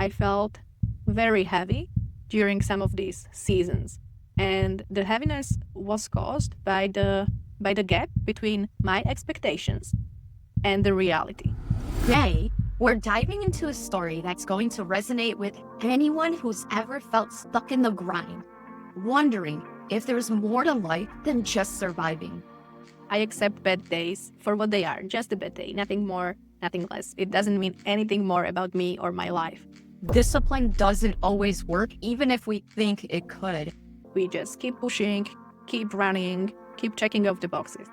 I felt very heavy during some of these seasons. And the heaviness was caused by the gap between my expectations and the reality. Today, we're diving into a story that's going to resonate with anyone who's ever felt stuck in the grind, wondering if there's more to life than just surviving. I accept bad days for what they are, just a bad day, nothing more, nothing less. It doesn't mean anything more about me or my life. Discipline doesn't always work, even if we think it could. We just keep pushing, keep running, keep checking off the boxes.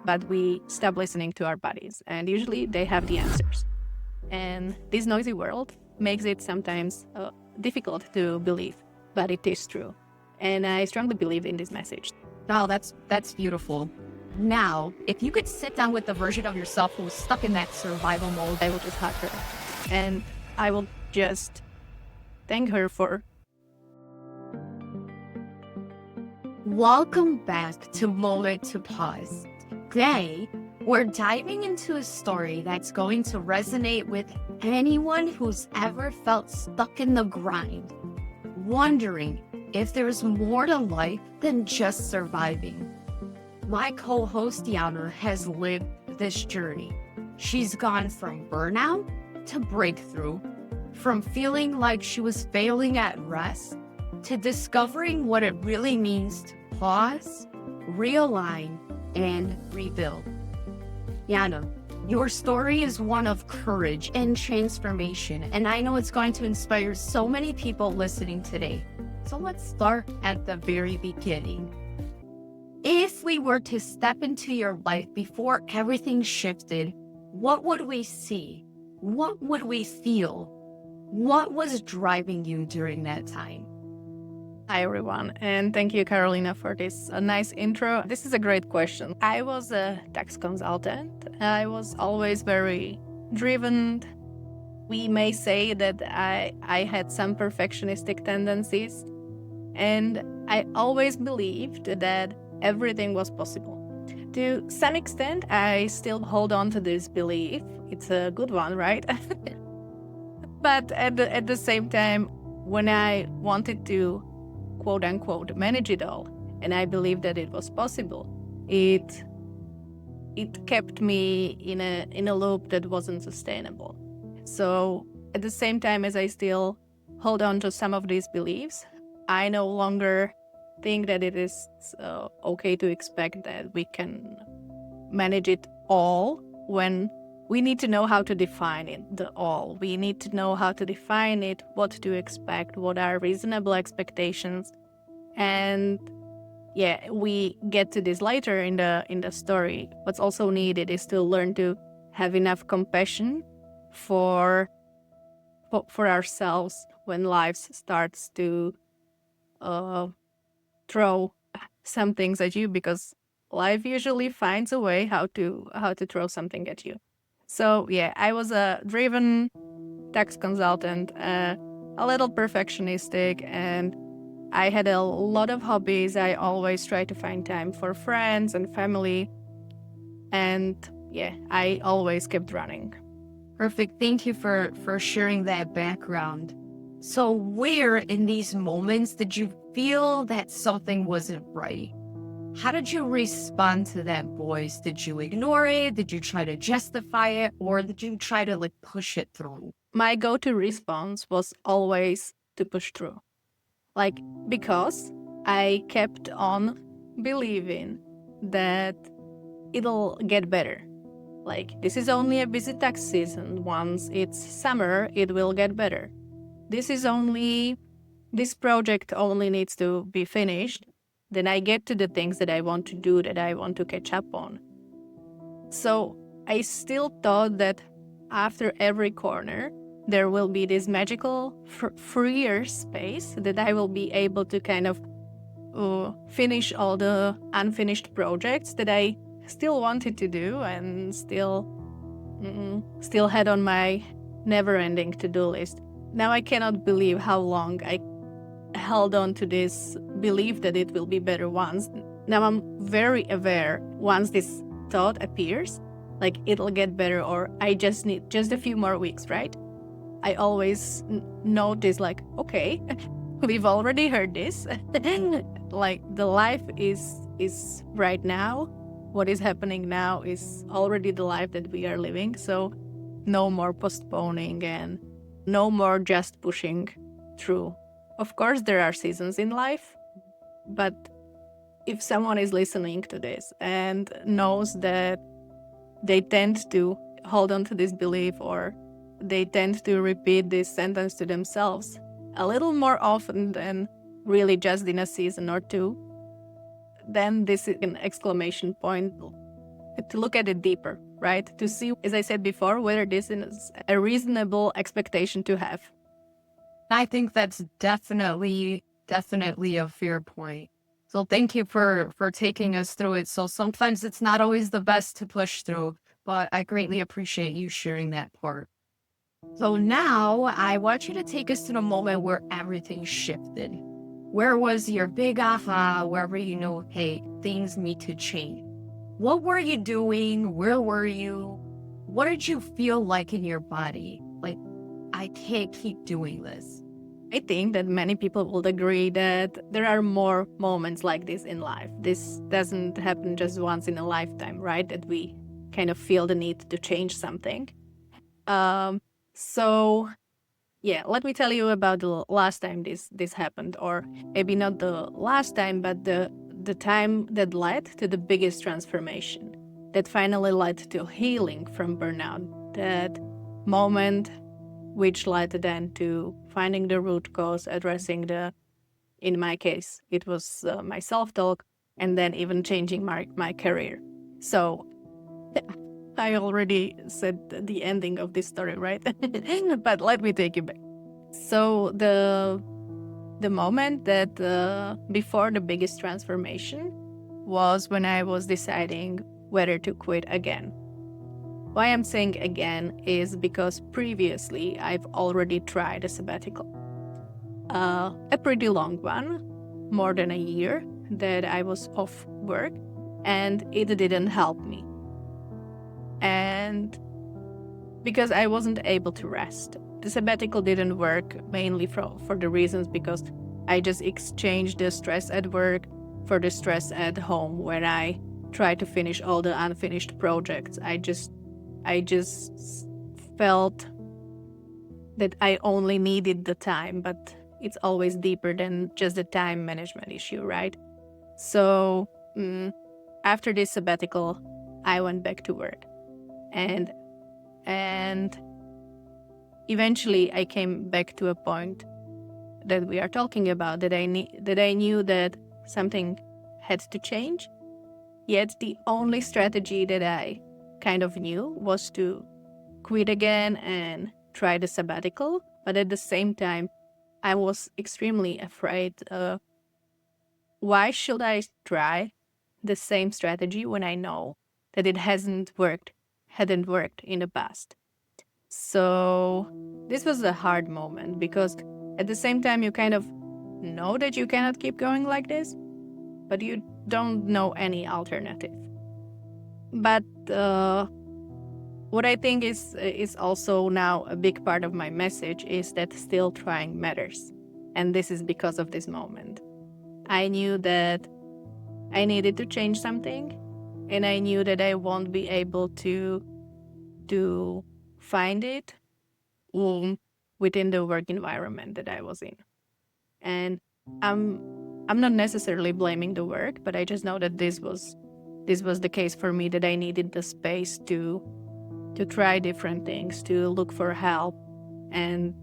But we stop listening to our bodies, and usually they have the answers. And this noisy world makes it sometimes difficult to believe, but it is true. And I strongly believe in this message. Wow, that's beautiful. Now, if you could sit down with the version of yourself who was stuck in that survival mode, I will just hug her, and I will just thank her for. Welcome back to Moment to Pause. Today, we're diving into a story that's going to resonate with anyone who's ever felt stuck in the grind, wondering if there's more to life than just surviving. My co-host Jana has lived this journey. She's gone from burnout to breakthrough, from feeling like she was failing at rest to discovering what it really means to pause, realign, and rebuild. Jana, your story is one of courage and transformation, and I know it's going to inspire so many people listening today. So let's start at the very beginning. If we were to step into your life before everything shifted, what would we see? What would we feel? What was driving you during that time? Hi, everyone, and thank you, Karolina, for this nice intro. This is a great question. I was a tax consultant. I was always very driven. We may say that I had some perfectionistic tendencies, and I always believed that everything was possible. To some extent, I still hold on to this belief. It's a good one, right? But at the same time, when I wanted to quote unquote manage it all, and I believed that it was possible, it kept me in a loop that wasn't sustainable. So at the same time as I still hold on to some of these beliefs, I no longer think that it is okay to expect that we can manage it all, when we need to know how to define it, the all. We need to know how to define it, what to expect, what are reasonable expectations. And yeah, we get to this later in the story. What's also needed is to learn to have enough compassion for ourselves when life starts to throw some things at you, because life usually finds a way how to throw something at you. So yeah, I was a driven tax consultant, a little perfectionistic, and I had a lot of hobbies. I always tried to find time for friends and family. And yeah, I always kept running. Perfect. Thank you for sharing that background. So where in these moments did you feel that something wasn't right? How did you respond to that voice? Did you ignore it? Did you try to justify it? Or did you try to push it through? My go-to response was always to push through. Because I kept on believing that it'll get better. This is only a busy tax season. Once it's summer, it will get better. This project only needs to be finished. Then I get to the things that I want to do, that I want to catch up on. So I still thought that after every corner, there will be this magical freer space that I will be able to kind of finish all the unfinished projects that I still wanted to do and still had on my never-ending to-do list. Now I cannot believe how long I held on to this belief that it will be better once. Now I'm very aware once this thought appears, it'll get better, or I just need just a few more weeks, right? I always notice like, okay, we've already heard this. Like the life is right now. What is happening now is already the life that we are living. So no more postponing and no more just pushing through. Of course, there are seasons in life, but if someone is listening to this and knows that they tend to hold on to this belief or they tend to repeat this sentence to themselves a little more often than really just in a season or two, then this is an exclamation point to look at it deeper, right? To see, as I said before, whether this is a reasonable expectation to have. I think that's definitely a fair point. So thank you for taking us through it. So sometimes it's not always the best to push through, but I greatly appreciate you sharing that part. So now I want you to take us to the moment where everything shifted. Where was your big aha? Wherever you know, hey, things need to change. What were you doing? Where were you? What did you feel like in your body? Like, I can't keep doing this. I think that many people will agree that there are more moments like this in life. This doesn't happen just once in a lifetime, right? That we kind of feel the need to change something. So yeah, let me tell you about the last time this happened, or maybe not the last time, but the time that led to the biggest transformation, that finally led to healing from burnout. That moment which led then to finding the root cause, addressing in my case, it was my self-talk, and then even changing my career. So I already said the ending of this story, right? But let me take you back. So the moment that before the biggest transformation was when I was deciding whether to quit again. Why I'm saying again is because previously I've already tried a sabbatical, a pretty long one, more than a year that I was off work, and it didn't help me. And because I wasn't able to rest. The sabbatical didn't work mainly for the reasons because I just exchanged the stress at work for the stress at home when I try to finish all the unfinished projects. I just felt that I only needed the time, but it's always deeper than just the time management issue, right? So after this sabbatical, I went back to work, and eventually I came back to a point that we are talking about, that I knew that something had to change. Yet the only strategy that I kind of knew was to quit again and try the sabbatical. But at the same time, I was extremely afraid. Why should I try the same strategy when I know that it hadn't worked in the past? So this was a hard moment because at the same time you kind of know that you cannot keep going like this, but you don't know any alternative. But what I think is also now a big part of my message is that still trying matters. And this is because of this moment. I knew that I needed to change something, and I knew that I won't be able to find it within the work environment that I was in. And I'm not necessarily blaming the work, but I just know that this was the case for me, that I needed the space to try different things, to look for help. And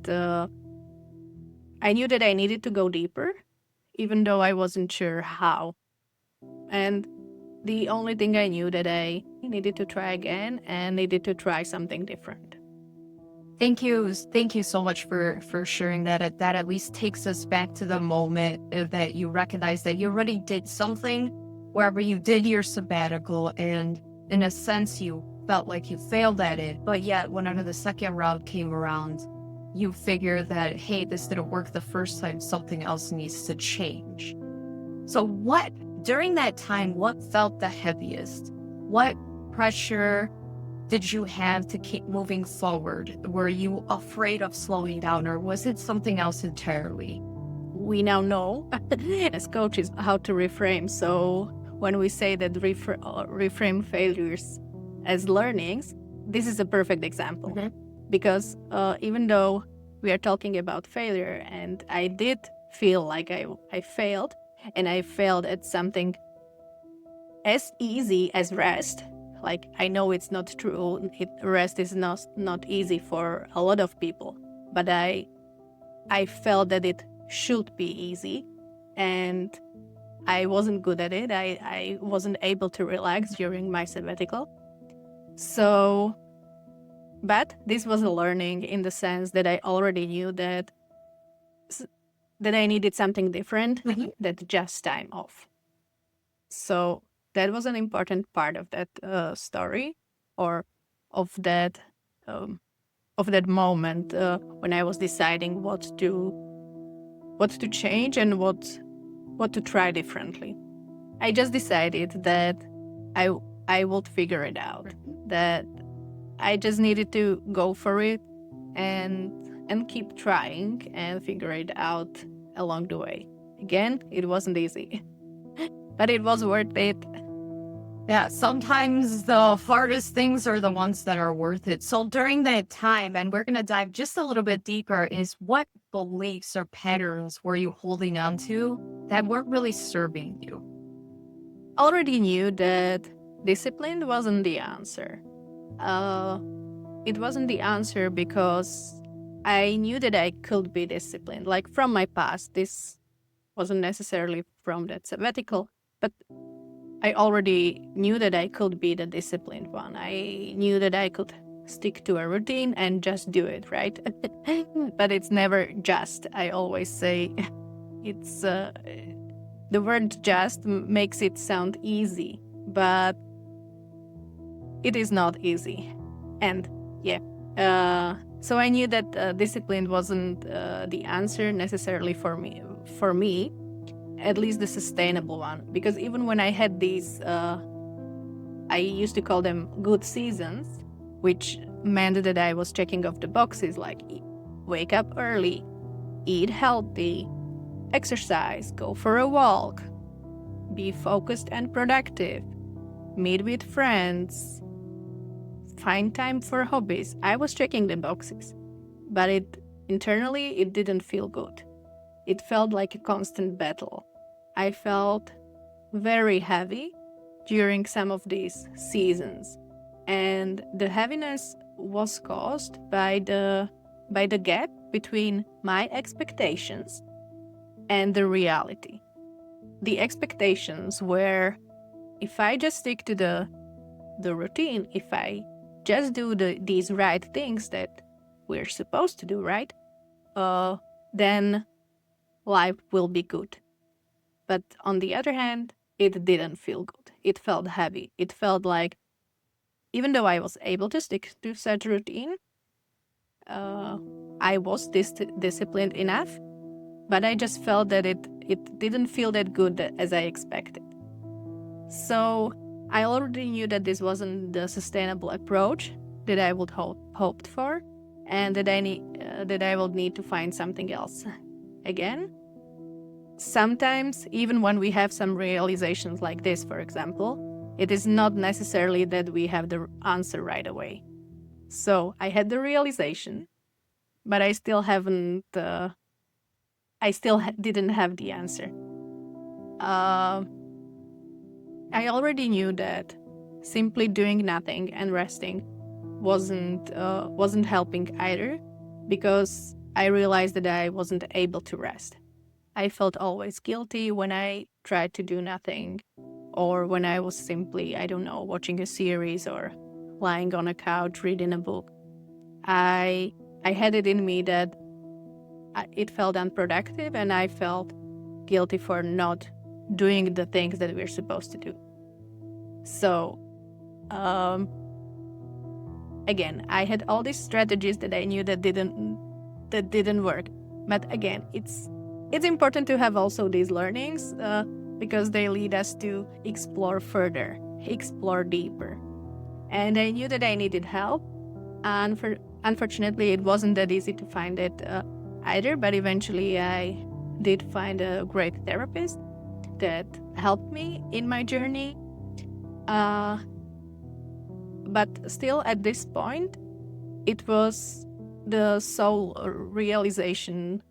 I knew that I needed to go deeper, even though I wasn't sure how. And the only thing I knew that I needed to try again and needed to try something different. Thank you so much for sharing that. That at least takes us back to the moment that you recognize that you already did something wherever you did your sabbatical, and in a sense you felt like you failed at it, but yet whenever the second round came around, you figured that, hey, this didn't work the first time, something else needs to change. So during that time, what felt the heaviest? What pressure did you have to keep moving forward? Were you afraid of slowing down, or was it something else entirely? We now know as coaches how to reframe. So when we say that reframe failures as learnings, this is a perfect example. Because even though we are talking about failure, and I did feel like I failed, and I failed at something as easy as rest. Like, I know it's not true. Rest is not easy for a lot of people, but I felt that it should be easy, and I wasn't good at it. I wasn't able to relax during my sabbatical. So, but this was a learning in the sense that I already knew that I needed something different than just time off. So that was an important part of that story, or of that moment when I was deciding what to change and what to try differently. I just decided that I would figure it out. That I just needed to go for it and keep trying and figure it out along the way. Again, it wasn't easy, but it was worth it. Yeah, sometimes the hardest things are the ones that are worth it. So during that time, and we're going to dive just a little bit deeper, is what beliefs or patterns were you holding on to that weren't really serving you? Already knew that discipline wasn't the answer. It wasn't the answer because I knew that I could be disciplined. Like, from my past, this wasn't necessarily from that sabbatical, but I already knew that I could be the disciplined one. I knew that I could stick to a routine and just do it, right? But it's never just. I always say it's the word just makes it sound easy, but it is not easy. And yeah, so I knew that discipline wasn't the answer necessarily for me, at least the sustainable one. Because even when I had these, I used to call them good seasons, which meant that I was checking off the boxes, like wake up early, eat healthy, exercise, go for a walk, be focused and productive, meet with friends, find time for hobbies. I was checking the boxes, but internally it didn't feel good. It felt like a constant battle. I felt very heavy during some of these seasons, and the heaviness was caused by the gap between my expectations and the reality. The expectations were, if I just stick to the routine, if I just do these right things that we're supposed to do, right, then life will be good. But on the other hand, it didn't feel good. It felt heavy. It felt like, even though I was able to stick to such routine, I was disciplined enough, but I just felt that it didn't feel that good as I expected. So I already knew that this wasn't the sustainable approach that I would hoped for, and that I would need to find something else. Again, sometimes, even when we have some realizations like this, for example, it is not necessarily that we have the answer right away. So I had the realization, but I still haven't. Didn't have the answer. I already knew that simply doing nothing and resting wasn't helping either, because I realized that I wasn't able to rest. I felt always guilty when I tried to do nothing, or when I was simply, I don't know, watching a series or lying on a couch reading a book. I had it in me that it felt unproductive, and I felt guilty for not doing the things that we're supposed to do. So, again, I had all these strategies that I knew that didn't work. But again, it's important to have also these learnings because they lead us to explore further, explore deeper. And I knew that I needed help. And unfortunately, it wasn't that easy to find it either. But eventually, I did find a great therapist that helped me in my journey. Uh, but still, at this point, it was the sole realization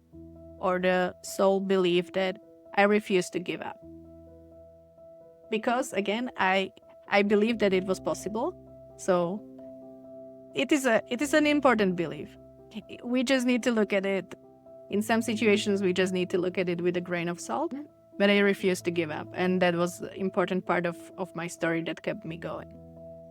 or the sole belief that I refused to give up. Because again, I believe that it was possible. So it is an important belief. We just need to look at it. In some situations, we just need to look at it with a grain of salt. But I refused to give up, and that was an important part of my story that kept me going.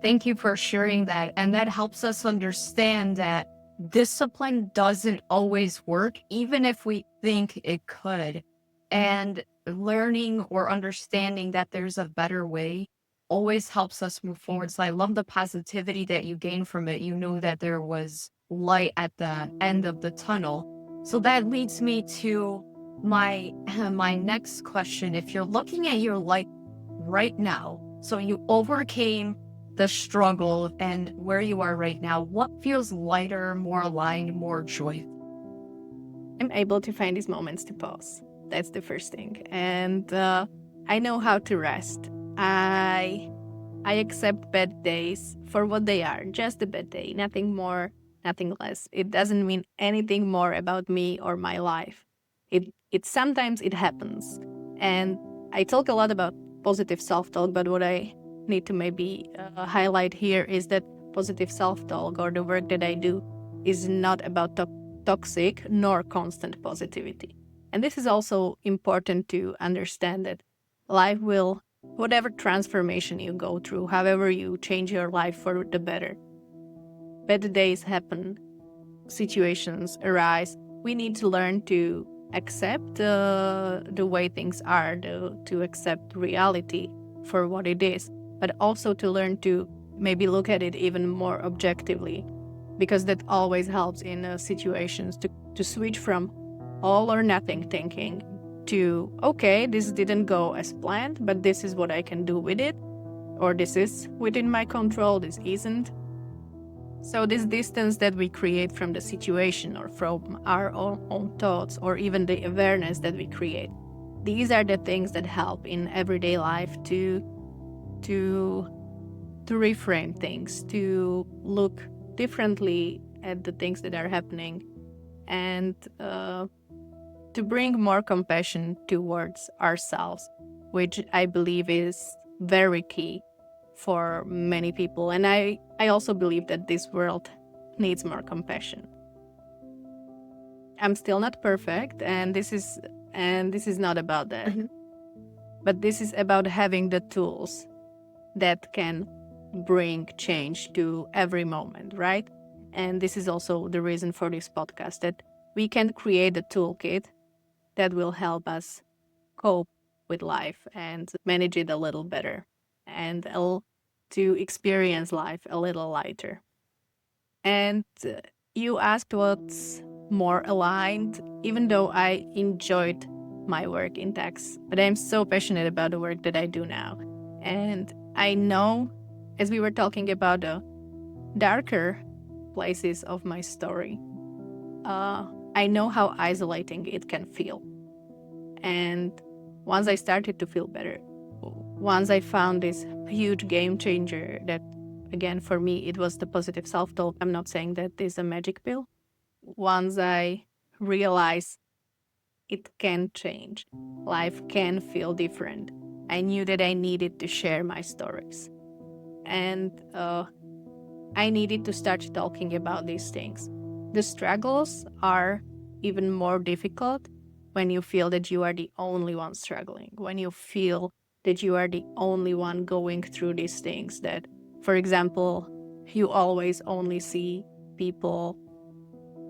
Thank you for sharing that. And that helps us understand that discipline doesn't always work, even if we think it could. And learning or understanding that there's a better way always helps us move forward. So I love the positivity that you gained from it. You knew that there was light at the end of the tunnel. So that leads me to my my next question. If you're looking at your life right now, so you overcame the struggle and where you are right now, what feels lighter, more aligned, more joyful? I'm able to find these moments to pause. That's the first thing. And I know how to rest. I accept bad days for what they are, just a bad day, nothing more, nothing less. It doesn't mean anything more about me or my life. It sometimes it happens. And I talk a lot about positive self-talk, but what I need to maybe highlight here is that positive self-talk or the work that I do is not about toxic nor constant positivity. And this is also important to understand that life will, whatever transformation you go through, however you change your life for the better, bad days happen, situations arise. We need to learn to accept the way things are, to accept reality for what it is, but also to learn to maybe look at it even more objectively, because that always helps in situations to switch from all or nothing thinking to, okay, this didn't go as planned, but this is what I can do with it, or this is within my control, this isn't. So this distance that we create from the situation or from our own thoughts or even the awareness that we create, these are the things that help in everyday life to reframe things, to look differently at the things that are happening, and to bring more compassion towards ourselves, which I believe is very key for many people. And I also believe that this world needs more compassion. I'm still not perfect, and this is not about that. But this is about having the tools that can bring change to every moment, right? And this is also the reason for this podcast, that we can create a toolkit that will help us cope with life and manage it a little better, and to experience life a little lighter. And you asked what's more aligned, even though I enjoyed my work in tax, but I'm so passionate about the work that I do now. And I know, as we were talking about the darker places of my story, I know how isolating it can feel. And once I started to feel better, once I found this huge game changer that, again, for me, it was the positive self-talk. I'm not saying that this is a magic pill. Once I realized it can change, life can feel different, I knew that I needed to share my stories. And I needed to start talking about these things. The struggles are even more difficult when you feel that you are the only one struggling, when you feel that you are the only one going through these things, that, for example, you always only see people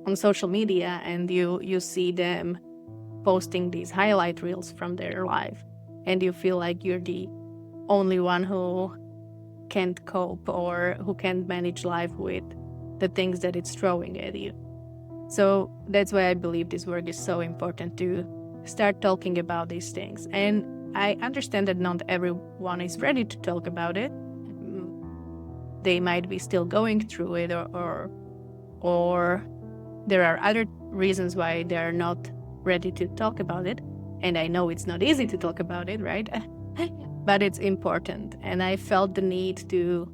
on social media and you see them posting these highlight reels from their life, and you feel like you're the only one who can't cope or who can't manage life with the things that it's throwing at you. So that's why I believe this work is so important, to start talking about these things. And I understand that not everyone is ready to talk about it. they might be still going through it, or there are other reasons why they're not ready to talk about it. And I know it's not easy to talk about it, right? But it's important. And I felt the need to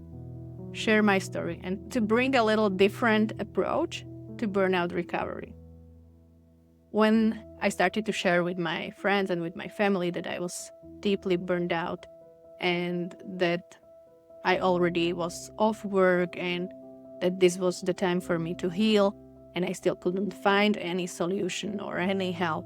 share my story and to bring a little different approach to burnout recovery. When I started to share with my friends and with my family that I was deeply burned out and that I already was off work and that this was the time for me to heal, and I still couldn't find any solution or any help.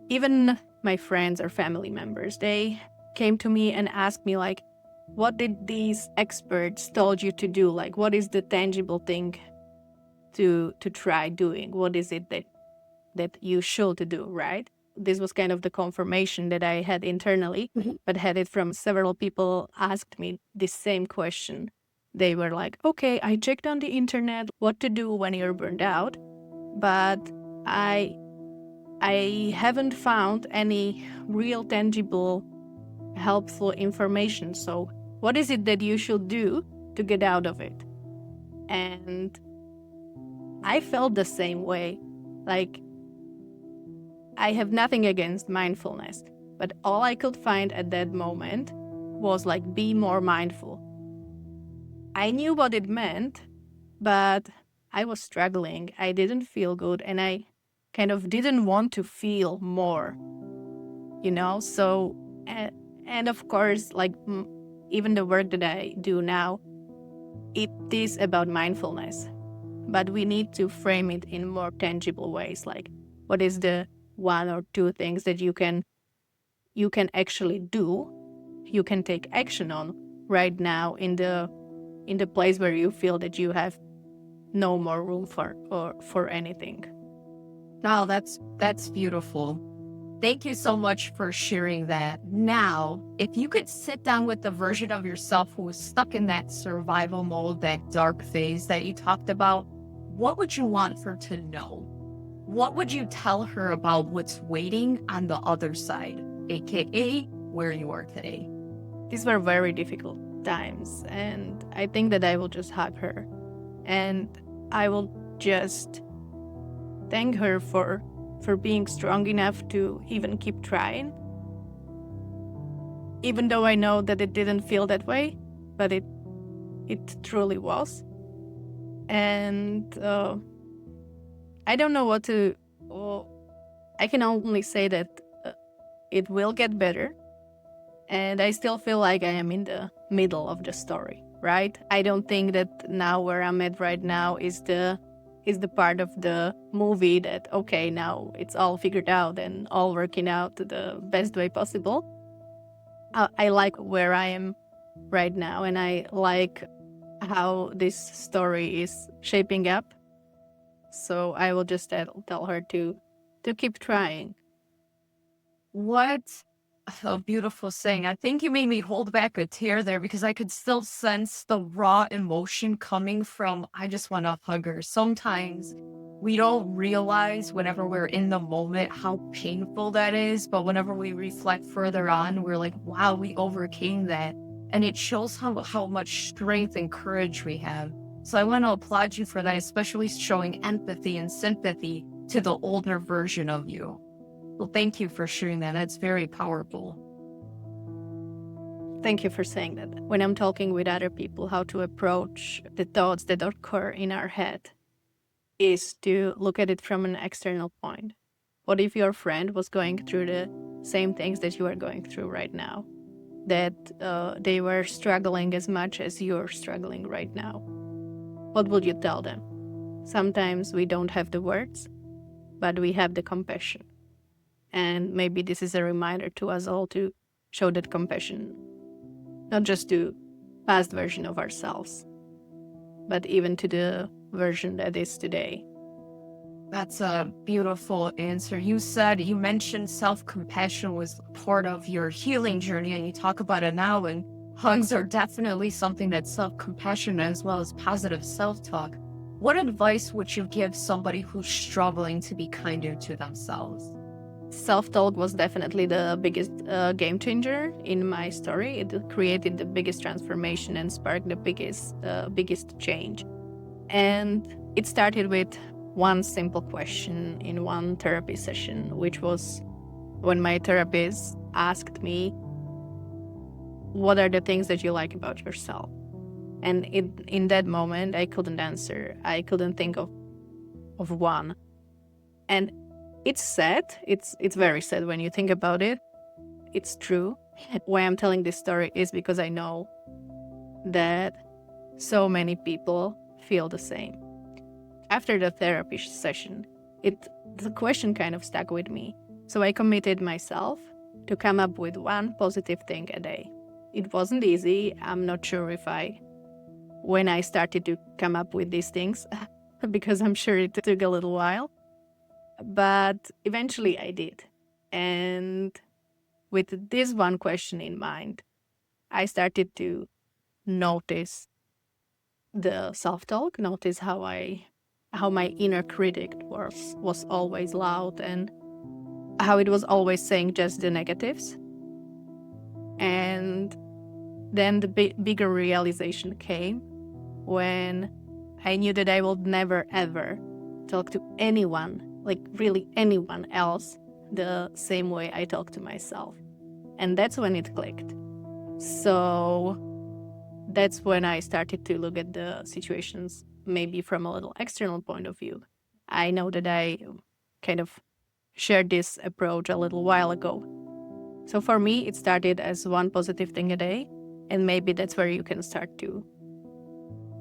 Even my friends or family members, they came to me and asked me, like, what did these experts told you to do? Like, what is the tangible thing to try doing? What is it that you should do, right? This was kind of the confirmation that I had internally, but had it from several people asked me this same question. They were like, okay, I checked on the internet what to do when you're burned out, but I haven't found any real tangible helpful information. So what is it that you should do to get out of it? And I felt the same way. Like, I have nothing against mindfulness, but all I could find at that moment was like, be more mindful. I knew what it meant, but I was struggling. I didn't feel good, and I kind of didn't want to feel more, So, and of course, like even the work that I do now, it is about mindfulness, but we need to frame it in more tangible ways. Like, what is the one or two things that you can actually do, you can take action on right now in the place where you feel that you have no more room for anything. Wow, that's beautiful. Thank you so much for sharing that. Now, if you could sit down with the version of yourself who was stuck in that survival mode, that dark phase that you talked about, what would you want her to know? What would you tell her about what's waiting on the other side, aka where you are today? These were very difficult times, and I think that I will just hug her, and I will just thank her for being strong enough to even keep trying, even though I know that it didn't feel that way, but it truly was. And I don't know what to. I can only say that it will get better, and I still feel like I am in the middle of the story, right? I don't think that now where I'm at right now is the part of the movie that, okay, now it's all figured out and all working out the best way possible. I like where I am right now, and I like how this story is shaping up. So I will just tell her to keep trying. What a beautiful saying. I think you made me hold back a tear there because I could still sense the raw emotion coming from, I just want to hug her. Sometimes we don't realize whenever we're in the moment how painful that is. But whenever we reflect further on, we're like, wow, we overcame that. And it shows how much strength and courage we have. So I want to applaud you for that, especially showing empathy and sympathy to the older version of you. Well, thank you for sharing that. That's very powerful. Thank you for saying that. When I'm talking with other people, how to approach the thoughts that occur in our head is to look at it from an external point. What if your friend was going through the same things that you are going through right now? That they were struggling as much as you're struggling right now? What would you tell them? Sometimes we don't have the words, but we have the compassion. And maybe this is a reminder to us all to show that compassion, not just to past version of ourselves, but even to the version that is today. That's a beautiful answer. You mentioned self-compassion was part of your healing journey, and you talk about it now, and hugs are definitely something that's self-compassion as well as positive self-talk. What advice would you give somebody who's struggling to be kinder to themselves? Self-talk was definitely the biggest game changer in my story. It created the biggest transformation and sparked the biggest change. And it started with one simple question in one therapy session, which was when my therapist asked me, what are the things that you like about yourself? And in that moment, I couldn't answer. I couldn't think of one. And it's sad. It's very sad when you think about it. It's true. Why I'm telling this story is because I know that so many people feel the same. After the therapy session, the question kind of stuck with me. So I committed myself to come up with one positive thing a day. It wasn't easy. I'm not sure when I started to come up with these things, because I'm sure it took a little while. But eventually I did. And with this one question in mind, I started to notice the self-talk, notice how my inner critic was always loud and how it was always saying just the negatives. And then the bigger realization came when I knew that I would never ever talk to anyone, like really anyone else, the same way I talk to myself. And that's when it clicked. So that's when I started to look at the situations maybe from a little external point of view. I know that I kind of shared this approach a little while ago. So for me, it started as one positive thing a day, and maybe that's where you can start too.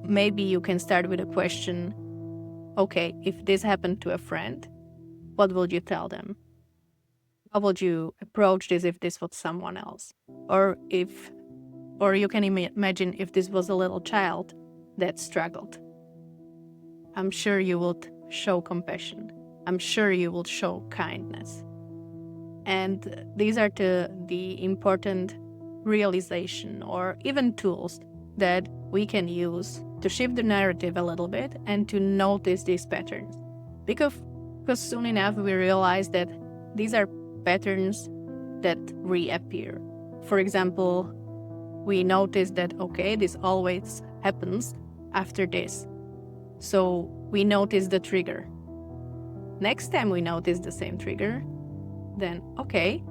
Maybe you can start with a question, okay, if this happened to a friend, what would you tell them? How would you approach this if this was someone else? Or you can imagine if this was a little child that struggled. I'm sure you would show compassion. I'm sure you will show kindness. And these are the important realization or even tools that we can use to shift the narrative a little bit and to notice these patterns. Because soon enough we realize that these are patterns that reappear. For example, we notice that, okay, this always happens after this. So we notice the trigger. Next time we notice the same trigger, then, okay,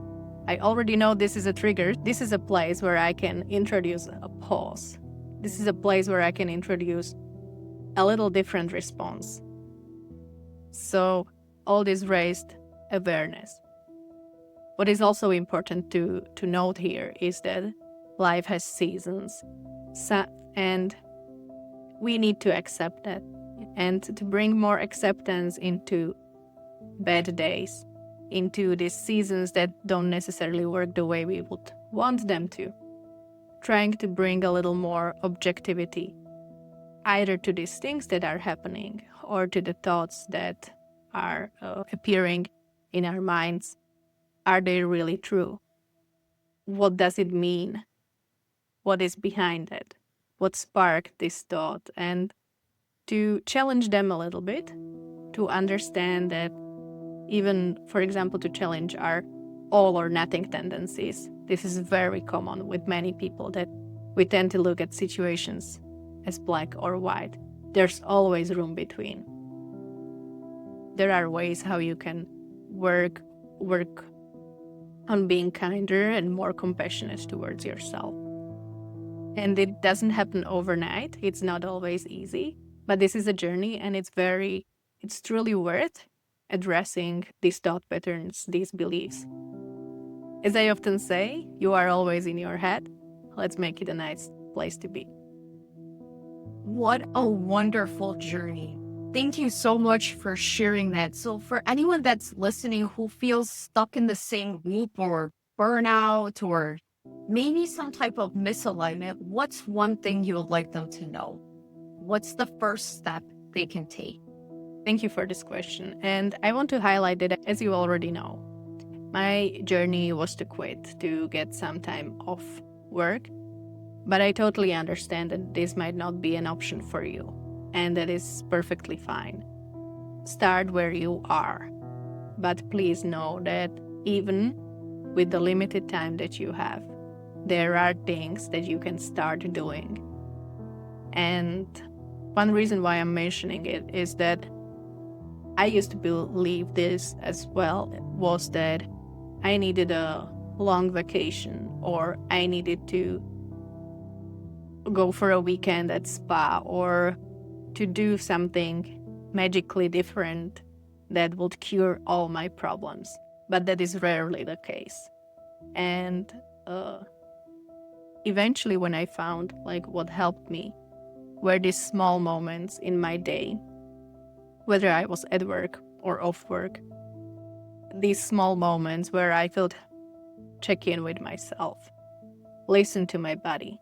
I already know this is a trigger. This is a place where I can introduce a pause. This is a place where I can introduce a little different response. So all this raised awareness. What is also important to note here is that life has seasons, and we need to accept that, and to bring more acceptance into bad days, into these seasons that don't necessarily work the way we would want them to. Trying to bring a little more objectivity, either to these things that are happening or to the thoughts that are appearing in our minds. Are they really true? What does it mean? What is behind it? What sparked this thought? And to challenge them a little bit, to understand that even, for example, to challenge our all or nothing tendencies. This is very common with many people, that we tend to look at situations as black or white. There's always room between. There are ways how you can work on being kinder and more compassionate towards yourself. And it doesn't happen overnight. It's not always easy, but this is a journey, and it's truly worth addressing these thought patterns, these beliefs. As I often say, you are always in your head. Let's make it a nice place to be. What a wonderful journey. Thank you so much for sharing that. So for anyone that's listening who feels stuck in the same loop or burnout or maybe some type of misalignment, what's one thing you would like them to know? What's the first step they can take? Thank you for this question. And I want to highlight that, as you already know, my journey was to quit, to get some time off work. But I totally understand that this might not be an option for you, and that is perfectly fine. Start where you are. But please know that even with the limited time that you have, there are things that you can start doing. And one reason why I'm mentioning it is that I used to believe this as well, was that I needed a long vacation, or I needed to go for a weekend at spa, or to do something magically different that would cure all my problems. But that is rarely the case. And eventually, when I found like what helped me were these small moments in my day, whether I was at work or off work, these small moments where I could check in with myself, listen to my body,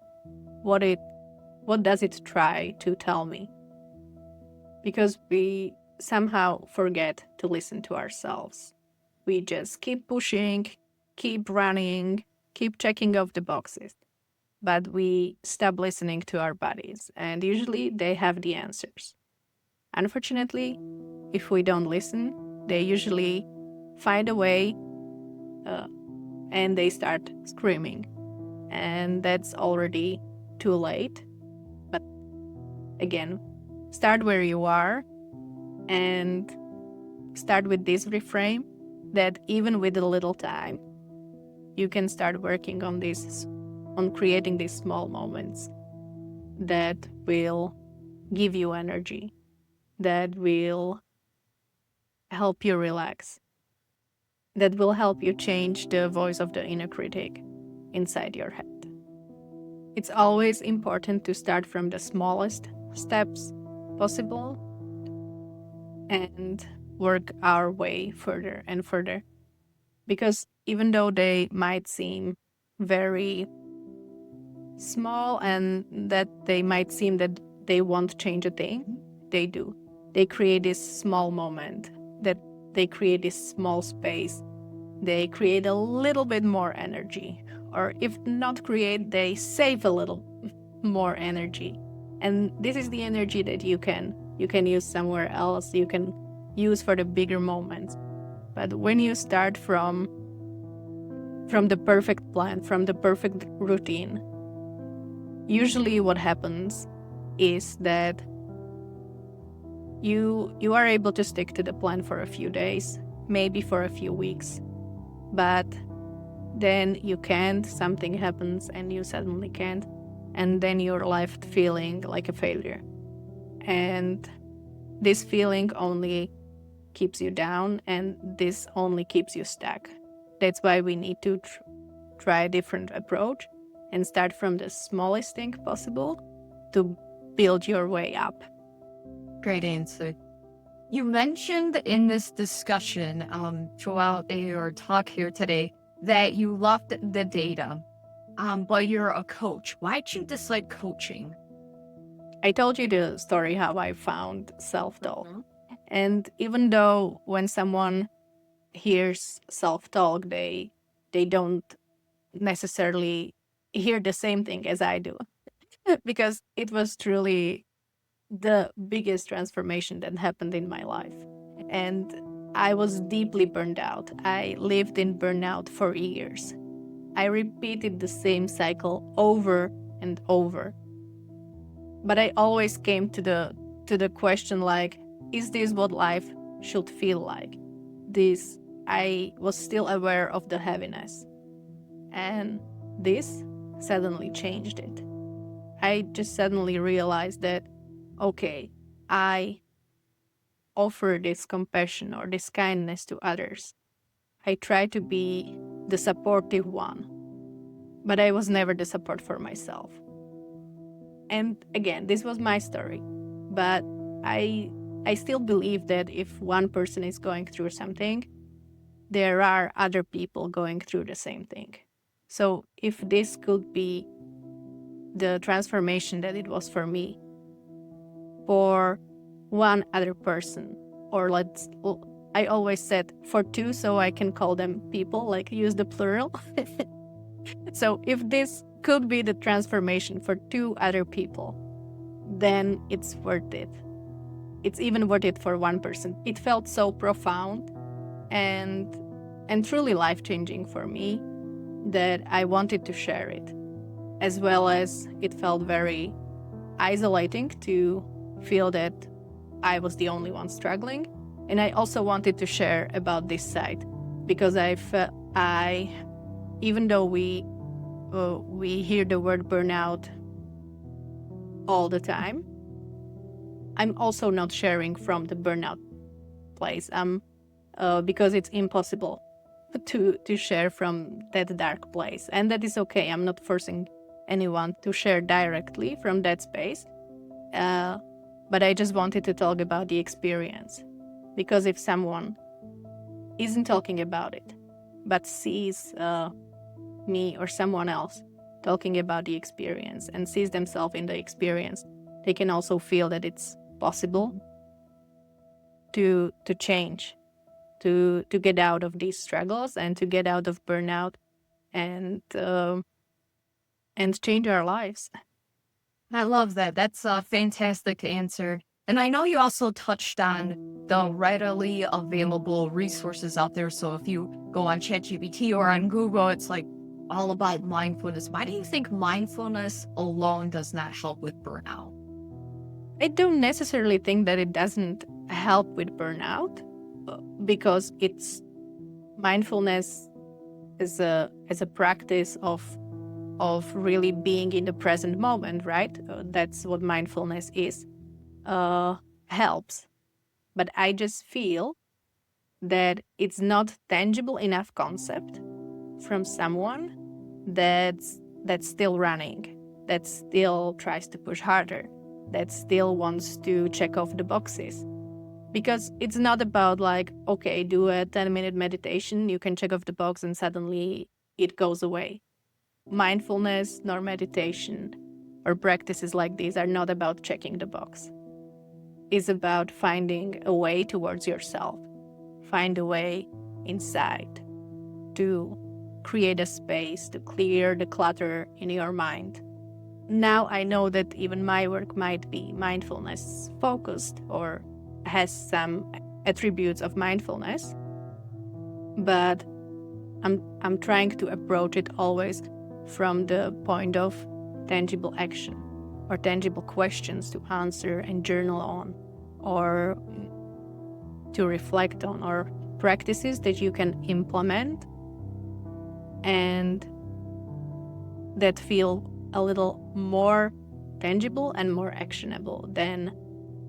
what does it try to tell me? Because we somehow forget to listen to ourselves. We just keep pushing, keep running, keep checking off the boxes. But we stop listening to our bodies, and usually they have the answers. Unfortunately, if we don't listen, they usually find a way and they start screaming. And that's already too late. But again, start where you are and start with this reframe that even with a little time, you can start working on this, on creating these small moments that will give you energy, that will help you relax, that will help you change the voice of the inner critic inside your head. It's always important to start from the smallest steps possible and work our way further and further. Because even though they might seem very small and that they might seem that they won't change a thing, they do. They create this small moment, that they create this small space. They create a little bit more energy. Or if not create, they save a little more energy. And this is the energy that you can use somewhere else, you can use for the bigger moments. But when you start from the perfect plan, from the perfect routine, usually what happens is that you are able to stick to the plan for a few days, maybe for a few weeks, but then you can't, something happens and you suddenly can't, and then you're left feeling like a failure. And this feeling only keeps you down, and this only keeps you stuck. That's why we need to try a different approach and start from the smallest thing possible to build your way up. Great answer. You mentioned in this discussion throughout your talk here today that you loved the data, but you're a coach. Why'd you dislike coaching? I told you the story how I found self-talk. And even though when someone hears self-talk, they don't necessarily hear the same thing as I do. Because it was truly the biggest transformation that happened in my life. And I was deeply burned out. I lived in burnout for years. I repeated the same cycle over and over. But I always came to the question like, is this what life should feel like? I was still aware of the heaviness. And this suddenly changed it. I just suddenly realized that, okay, I offer this compassion or this kindness to others. I try to be the supportive one, but I was never the support for myself. And again, this was my story, but I still believe that if one person is going through something, there are other people going through the same thing. So if this could be the transformation that it was for me, for one other person, or I always said for two, so I can call them people, like use the plural. So if this could be the transformation for two other people, then it's worth it. It's even worth it for one person. It felt so profound, and and truly life-changing for me that I wanted to share it, as well as it felt very isolating to feel that I was the only one struggling. And I also wanted to share about this side because even though we hear the word burnout all the time, I'm also not sharing from the burnout place. Because it's impossible to share from that dark place, and that is okay. I'm not forcing anyone to share directly from that space, but I just wanted to talk about the experience, because if someone isn't talking about it but sees me or someone else talking about the experience and sees themselves in the experience, they can also feel that it's possible to change, to get out of these struggles and to get out of burnout and change our lives. I love that. That's a fantastic answer. And I know you also touched on the readily available resources out there. So if you go on ChatGPT or on Google, it's like all about mindfulness. Why do you think mindfulness alone does not help with burnout? I don't necessarily think that it doesn't help with burnout, because it's mindfulness is a practice of really being in the present moment, right? That's what mindfulness is. Helps, but I just feel that it's not tangible enough concept from someone that's still running, that still tries to push harder, that still wants to check off the boxes. Because it's not about like, okay, do a 10-minute meditation, you can check off the box and suddenly it goes away. Mindfulness nor meditation or practices like these are not about checking the box. It's about finding a way towards yourself, find a way inside to create a space to clear the clutter in your mind. Now I know that even my work might be mindfulness focused or has some attributes of mindfulness, but I'm trying to approach it always from the point of tangible action or tangible questions to answer and journal on, or to reflect on, or practices that you can implement and that feel a little more tangible and more actionable than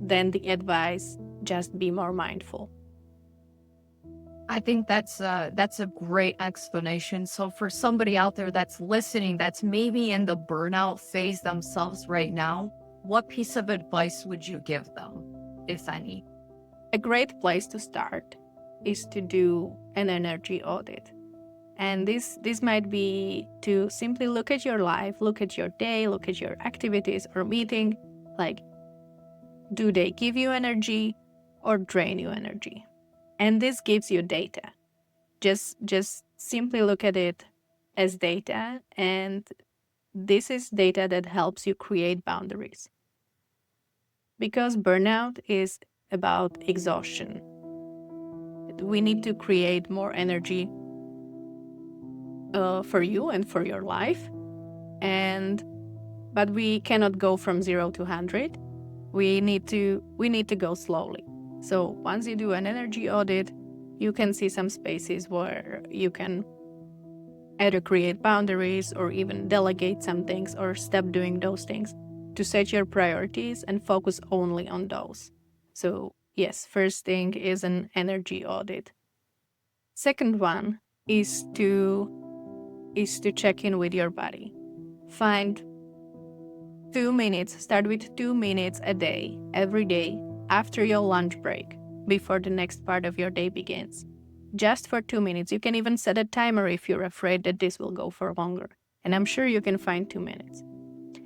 the advice, just be more mindful. I think that's a great explanation. So for somebody out there that's listening, that's maybe in the burnout phase themselves right now, what piece of advice would you give them, if any? A great place to start is to do an energy audit. And this might be to simply look at your life, look at your day, look at your activities or meeting, like, do they give you energy or drain you energy? And this gives you data. Just simply look at it as data, and this is data that helps you create boundaries. Because burnout is about exhaustion. We need to create more energy for you and for your life, but we cannot go from 0 to 100. We need to go slowly. So once you do an energy audit, you can see some spaces where you can either create boundaries or even delegate some things or stop doing those things to set your priorities and focus only on those. So yes, first thing is an energy audit. Second one is to check in with your body. Find 2 minutes, start with 2 minutes a day, every day, after your lunch break, before the next part of your day begins. Just for 2 minutes. You can even set a timer if you're afraid that this will go for longer. And I'm sure you can find 2 minutes.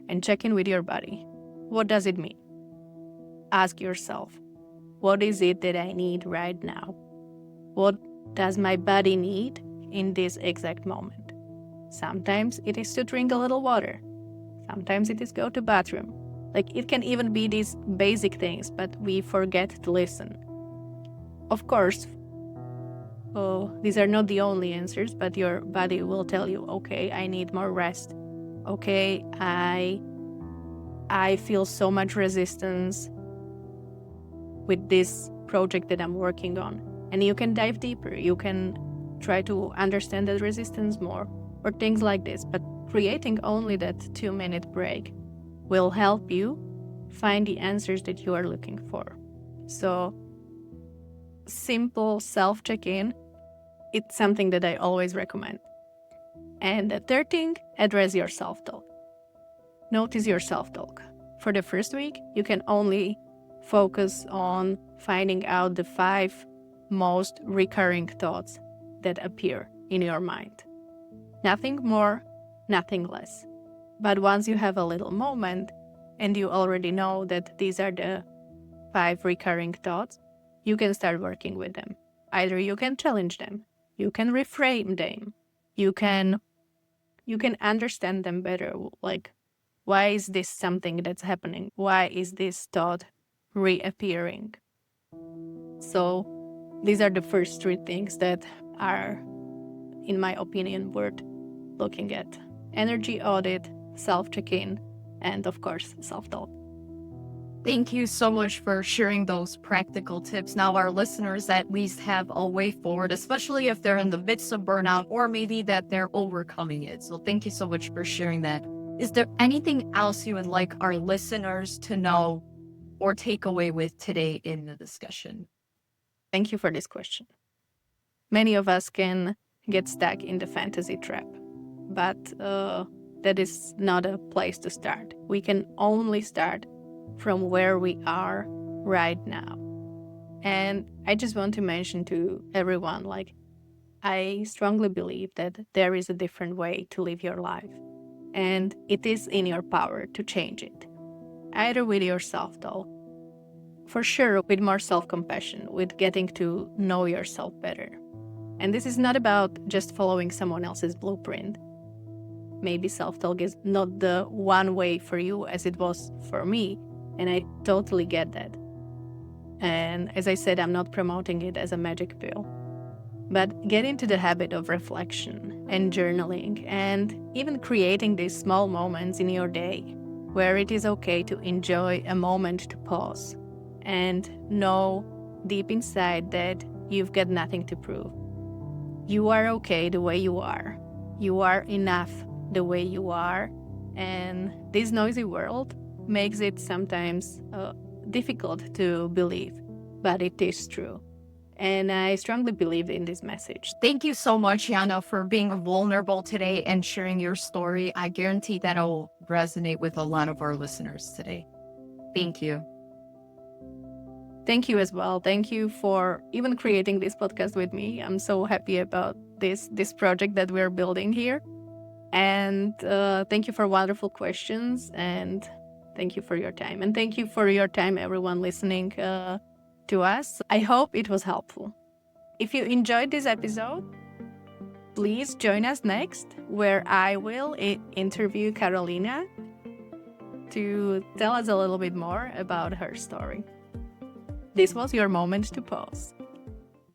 And check in with your body. What does it mean? Ask yourself, what is it that I need right now? What does my body need in this exact moment? Sometimes it is to drink a little water. Sometimes it is go to bathroom. Like, it can even be these basic things, but we forget to listen. Of course, Oh, these are not the only answers, but your body will tell you, okay, I need more rest. Okay, I feel so much resistance with this project that I'm working on. And you can dive deeper. You can try to understand that resistance more or things like this. But creating only that 2-minute break will help you find the answers that you are looking for. So simple self-check-in, it's something that I always recommend. And the third thing, address your self-talk. Notice your self-talk. For the first week, you can only focus on finding out the 5 most recurring thoughts that appear in your mind. Nothing more, nothing less. But once you have a little moment and you already know that these are the 5 recurring thoughts, you can start working with them. Either you can challenge them, you can reframe them, you can understand them better. Like, why is this something that's happening? Why is this thought reappearing? So these are the first 3 things that are, in my opinion, worth looking at. Energy audit, self-check-in, and of course, self-talk. Thank you so much for sharing those practical tips. Now, our listeners at least have a way forward, especially if they're in the midst of burnout or maybe that they're overcoming it. So, thank you so much for sharing that. Is there anything else you would like our listeners to know or take away with today in the discussion? Thank you for this question. Many of us can get stuck in the fantasy trap, but that is not a place to start. We can only start from where we are right now. And I just want to mention to everyone, like, I strongly believe that there is a different way to live your life, and it is in your power to change it, either with your self-talk, for sure with more self-compassion, with getting to know yourself better. And this is not about just following someone else's blueprint. Maybe self-talk is not the one way for you as it was for me, and I totally get that. And as I said, I'm not promoting it as a magic pill. But get into the habit of reflection and journaling and even creating these small moments in your day where it is okay to enjoy a moment to pause and know deep inside that you've got nothing to prove. You are okay the way you are. You are enough the way you are. And this noisy world makes it sometimes difficult to believe, but it is true. And I strongly believe in this message. Thank you so much, Jana, for being vulnerable today and sharing your story. I guarantee that it will resonate with a lot of our listeners today. Thank you. Thank you as well. Thank you for even creating this podcast with me. I'm so happy about this project that we're building here. And thank you for wonderful questions. And thank you for your time. And thank you for your time, everyone listening to us. I hope it was helpful. If you enjoyed this episode, please join us next, where I will interview Karolina to tell us a little bit more about her story. This was your moment to pause.